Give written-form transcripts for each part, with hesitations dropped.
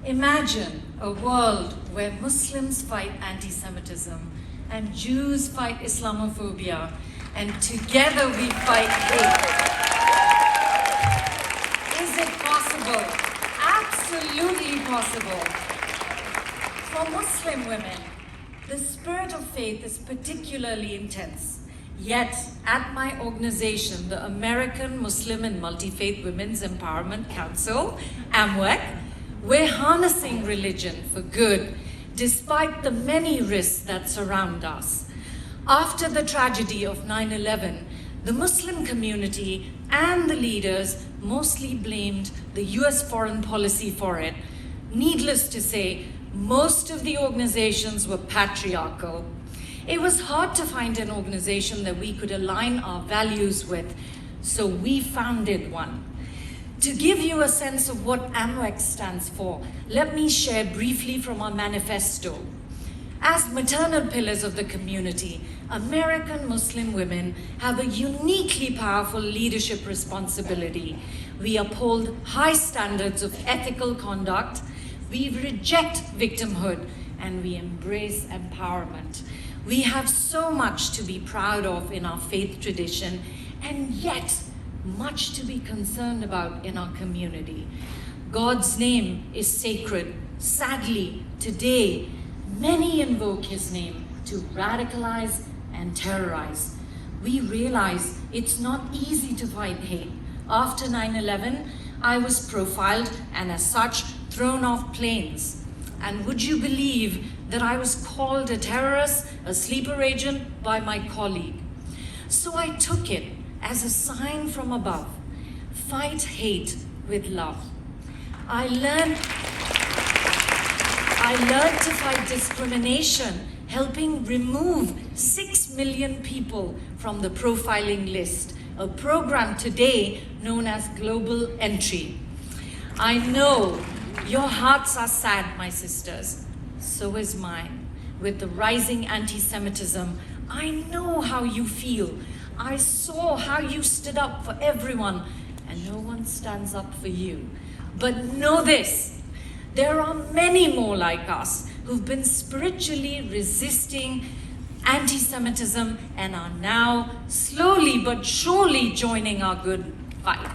Imagine a world where Muslims fight anti-Semitism and Jews fight Islamophobia, and together we fight hate. Is it possible? Absolutely possible. For Muslim women, the spirit of faith is particularly intense. Yet, at my organization, the American Muslim and Multi-Faith Women's Empowerment Council, AMMWEC, we're harnessing religion for good, despite the many risks that surround us. After the tragedy of 9/11, the Muslim community and the leaders mostly blamed the US foreign policy for it. Needless to say, most of the organizations were patriarchal. It was hard to find an organization that we could align our values with, so we founded one. To give you a sense of what AMMWEC stands for, let me share briefly from our manifesto. As maternal pillars of the community, American Muslim women have a uniquely powerful leadership responsibility. We uphold high standards of ethical conduct, we reject victimhood, and we embrace empowerment. We have so much to be proud of in our faith tradition, and yet much to be concerned about in our community. God's name is sacred. Sadly, today, many invoke his name to radicalize and terrorize. We realize it's not easy to fight hate. After 9/11, I was profiled and as such thrown off planes. And would you believe that I was called a terrorist, a sleeper agent by my colleague? So I took it as a sign from above. Fight hate with love. I learned to fight discrimination, helping remove 6 million people from the profiling list, a program today known as Global Entry. I know your hearts are sad, my sisters. So is mine. With the rising anti-Semitism, I know how you feel. I saw how you stood up for everyone, and no one stands up for you. But know this, there are many more like us who've been spiritually resisting anti-Semitism and are now slowly but surely joining our good fight.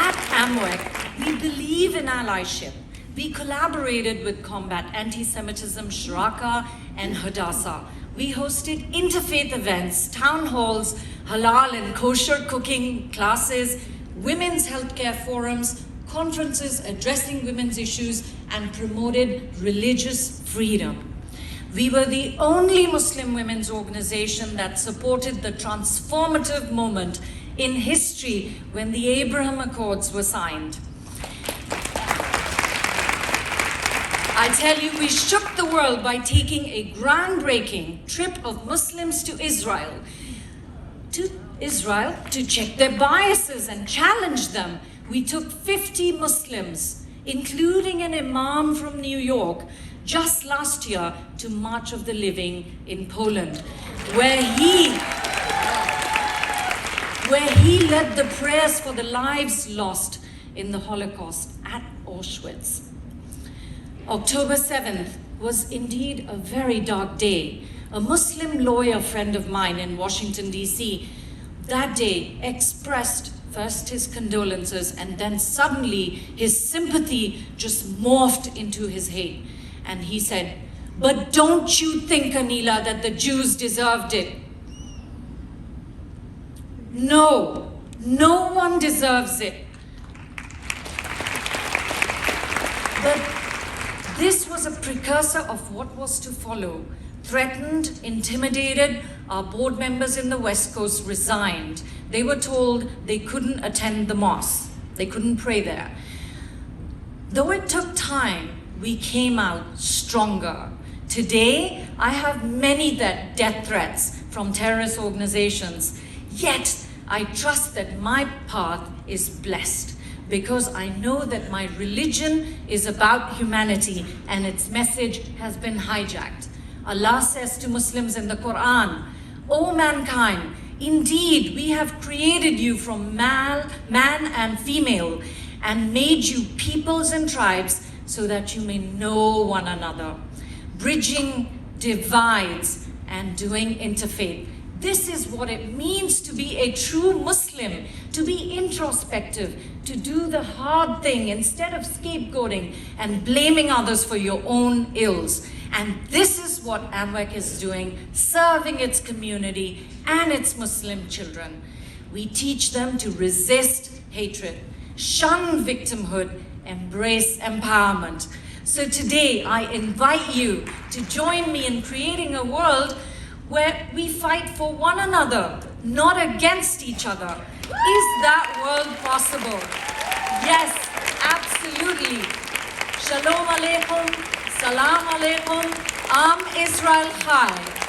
At AMMWEC, we believe in allyship. We collaborated with Combat Anti-Semitism, Shraka, and Hadassah. We hosted interfaith events, town halls, halal and kosher cooking classes, women's healthcare forums, conferences addressing women's issues, and promoted religious freedom. We were the only Muslim women's organization that supported the transformative moment in history when the Abraham Accords were signed. I tell you, we shook the world by taking a groundbreaking trip of Muslims to Israel to check their biases and challenge them. We took 50 Muslims, including an imam from New York, just last year to March of the Living in Poland, where he led the prayers for the lives lost in the Holocaust at Auschwitz. October 7th was indeed a very dark day. A Muslim lawyer friend of mine in Washington, D.C., that day expressed first his condolences and then suddenly his sympathy just morphed into his hate. And he said, "But don't you think, Anila, that the Jews deserved it?" No, no one deserves it. But this was a precursor of what was to follow. Threatened, intimidated, our board members in the West Coast resigned. They were told they couldn't attend the mosque. They couldn't pray there. Though it took time, we came out stronger. Today, I have many death threats from terrorist organizations. Yet, I trust that my path is blessed because I know that my religion is about humanity and its message has been hijacked. Allah says to Muslims in the Quran, "O mankind, Indeed, we have created you from man and female and made you peoples and tribes so that you may know one another, bridging divides and doing interfaith. This is what it means to be a true Muslim, to be introspective, to do the hard thing instead of scapegoating and blaming others for your own ills. And this is what AMMWEC is doing, serving its community and its Muslim children. We teach them to resist hatred, shun victimhood, embrace empowerment. So today I invite you to join me in creating a world where we fight for one another, not against each other. Is that world possible? Yes, absolutely. Shalom alaikum, salam alaikum, Am Israel Chai.